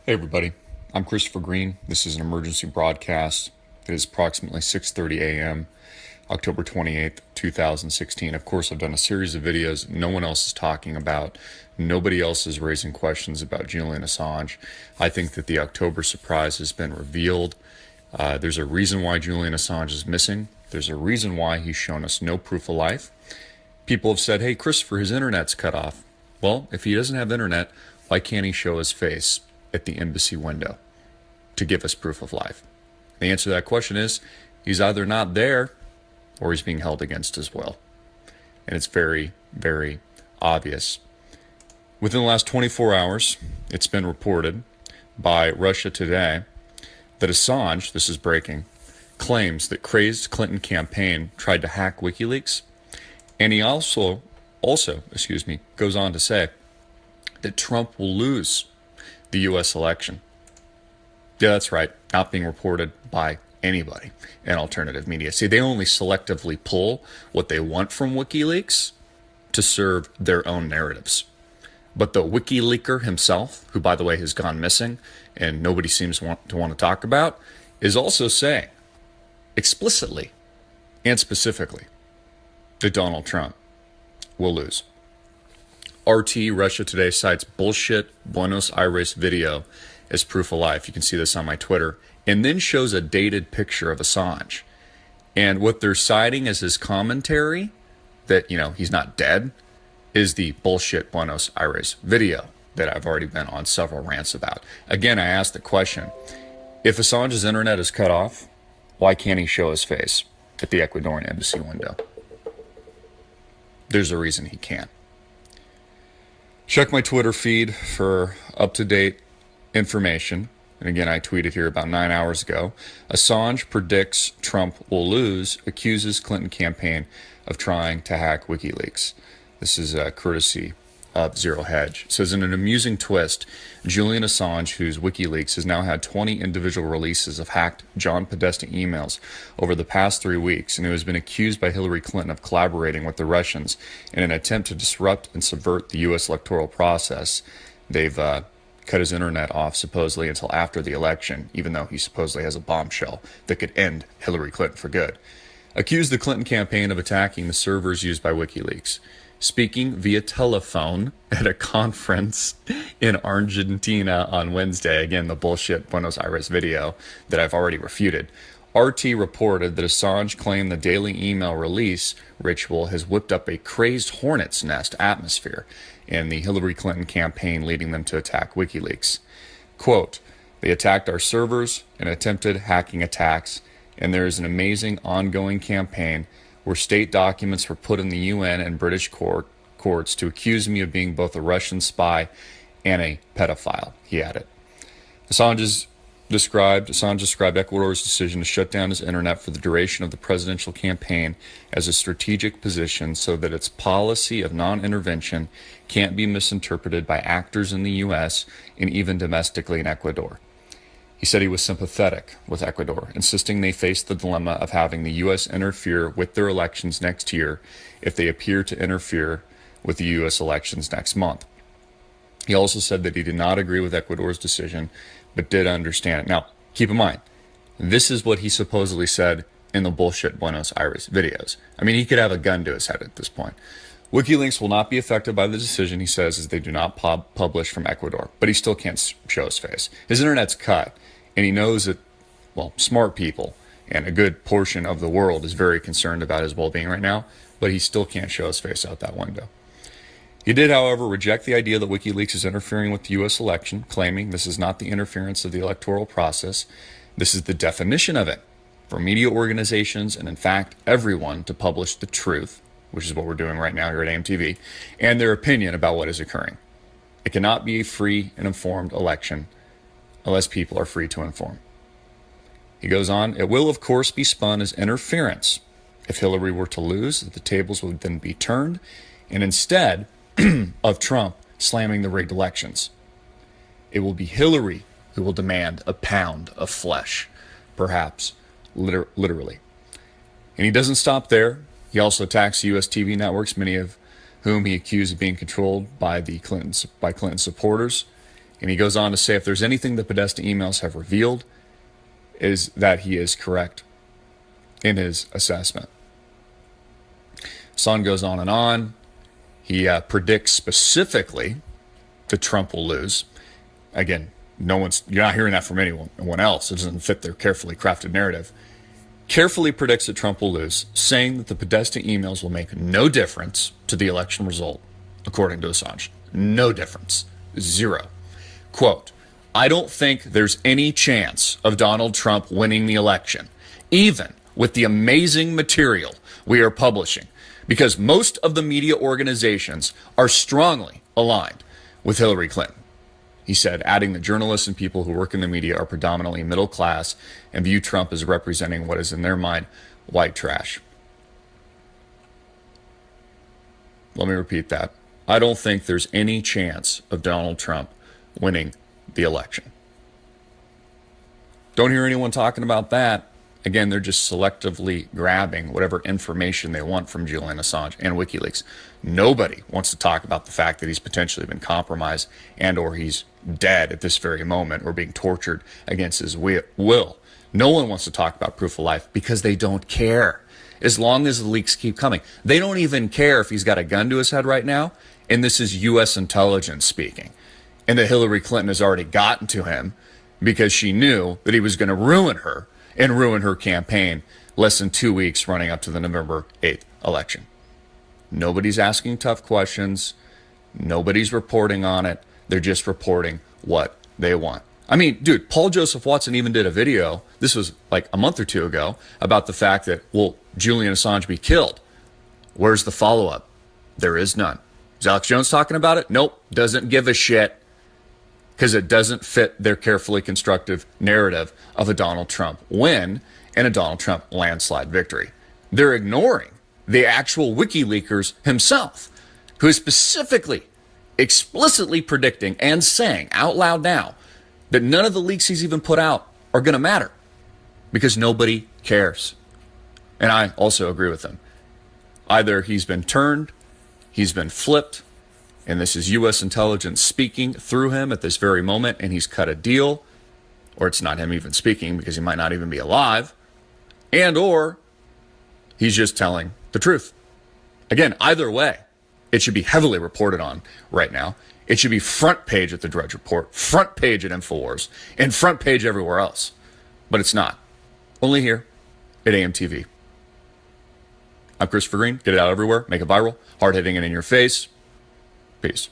Hey everybody, I'm Christopher Green. This is an emergency broadcast. It is approximately 6:30 a.m., October 28th, 2016. Of course, I've done a series of videos no one else is talking about. Nobody else is raising questions about Julian Assange. I think that the October surprise has been revealed. There's a reason why Julian Assange is missing. There's a reason why he's shown us no proof of life. People have said, hey, Christopher, his internet's cut off. Well, if he doesn't have internet, why can't he show his face at the embassy window to give us proof of life? The answer to that question is he's either not there or he's being held against his will. And it's very, very obvious. Within the last 24 hours, it's been reported by Russia Today that Assange, this is breaking, claims that crazed Clinton campaign tried to hack WikiLeaks. And he also goes on to say that Trump will lose the U.S. election. Yeah, that's right. Not being reported by anybody in alternative media. See, they only selectively pull what they want from WikiLeaks to serve their own narratives. But the WikiLeaker himself, who, by the way, has gone missing and nobody seems to want to talk about, is also saying explicitly and specifically that Donald Trump will lose. RT, Russia Today, cites bullshit Buenos Aires video as proof of life. You can see this on my Twitter. And then shows a dated picture of Assange. And what they're citing as his commentary, that, he's not dead, is the bullshit Buenos Aires video that I've already been on several rants about. Again, I asked the question, if Assange's internet is cut off, why can't he show his face at the Ecuadorian embassy window? There's a reason he can't. Check my Twitter feed for up-to-date information. And again, I tweeted here about 9 hours ago. Assange predicts Trump will lose, accuses Clinton campaign of trying to hack WikiLeaks. This is courtesy of Zero Hedge. It says, in an amusing twist, Julian Assange, whose WikiLeaks has now had 20 individual releases of hacked John Podesta emails over the past 3 weeks, and who has been accused by Hillary Clinton of collaborating with the Russians in an attempt to disrupt and subvert the U.S. electoral process. They've cut his internet off supposedly until after the election, even though he supposedly has a bombshell that could end Hillary Clinton for good. Accused the Clinton campaign of attacking the servers used by WikiLeaks. Speaking via telephone at a conference in Argentina on Wednesday, again, the bullshit Buenos Aires video that I've already refuted, RT reported that Assange claimed the daily email release ritual has whipped up a crazed hornet's nest atmosphere in the Hillary Clinton campaign, leading them to attack WikiLeaks. Quote, they attacked our servers and attempted hacking attacks, and there is an amazing ongoing campaign where state documents were put in the UN and British courts to accuse me of being both a Russian spy and a pedophile, he added. Assange described Ecuador's decision to shut down his internet for the duration of the presidential campaign as a strategic position so that its policy of non-intervention can't be misinterpreted by actors in the U.S. and even domestically in Ecuador. He said he was sympathetic with Ecuador, insisting they face the dilemma of having the U.S. interfere with their elections next year if they appear to interfere with the U.S. elections next month. He also said that he did not agree with Ecuador's decision, but did understand it. Now, keep in mind, this is what he supposedly said in the bullshit Buenos Aires videos. I mean, he could have a gun to his head at this point. WikiLeaks will not be affected by the decision, he says, as they do not publish from Ecuador, but he still can't show his face. His internet's cut. And he knows that, smart people and a good portion of the world is very concerned about his well-being right now, but he still can't show his face out that window. He did, however, reject the idea that WikiLeaks is interfering with the U.S. election, claiming this is not the interference of the electoral process. This is the definition of it for media organizations and, in fact, everyone to publish the truth, which is what we're doing right now here at AMTV, and their opinion about what is occurring. It cannot be a free and informed election unless people are free to inform. He goes on, it will of course be spun as interference. If Hillary were to lose, the tables would then be turned, and instead of Trump slamming the rigged elections, it will be Hillary who will demand a pound of flesh, perhaps literally. And he doesn't stop there. He also attacks U.S. TV networks, many of whom he accused of being controlled by Clinton supporters. And he goes on to say if there's anything the Podesta emails have revealed is that he is correct in his assessment. Assange goes on and on. He predicts specifically that Trump will lose. Again, you're not hearing that from anyone else. It doesn't fit their carefully crafted narrative. Carefully predicts that Trump will lose, saying that the Podesta emails will make no difference to the election result, according to Assange. No difference. Zero. Quote, I don't think there's any chance of Donald Trump winning the election, even with the amazing material we are publishing, because most of the media organizations are strongly aligned with Hillary Clinton. He said, adding that journalists and people who work in the media are predominantly middle class and view Trump as representing what is in their mind white trash. Let me repeat that. I don't think there's any chance of Donald Trump winning the election. Don't hear anyone talking about that. Again, they're just selectively grabbing whatever information they want from Julian Assange and WikiLeaks. Nobody wants to talk about the fact that he's potentially been compromised and or he's dead at this very moment or being tortured against his will. No one wants to talk about proof of life because they don't care. As long as the leaks keep coming. They don't even care if he's got a gun to his head right now, and this is U.S. intelligence speaking, and that Hillary Clinton has already gotten to him because she knew that he was going to ruin her and ruin her campaign less than 2 weeks running up to the November 8th election. Nobody's asking tough questions. Nobody's reporting on it. They're just reporting what they want. I mean, dude, Paul Joseph Watson even did a video, this was like a month or two ago, about the fact that, will Julian Assange be killed? Where's the follow-up? There is none. Is Alex Jones talking about it? Nope, doesn't give a shit. Because it doesn't fit their carefully constructed narrative of a Donald Trump win and a Donald Trump landslide victory. They're ignoring the actual WikiLeakers himself, who is specifically, explicitly predicting and saying out loud now that none of the leaks he's even put out are going to matter because nobody cares. And I also agree with him. Either he's been turned, he's been flipped, and this is U.S. intelligence speaking through him at this very moment, and he's cut a deal, or it's not him even speaking because he might not even be alive, and or he's just telling the truth. Again, either way, it should be heavily reported on right now. It should be front page at the Drudge Report, front page at InfoWars, and front page everywhere else. But it's not. Only here at AMTV. I'm Christopher Green. Get it out everywhere. Make it viral. Hard-hitting and in your face. Peace.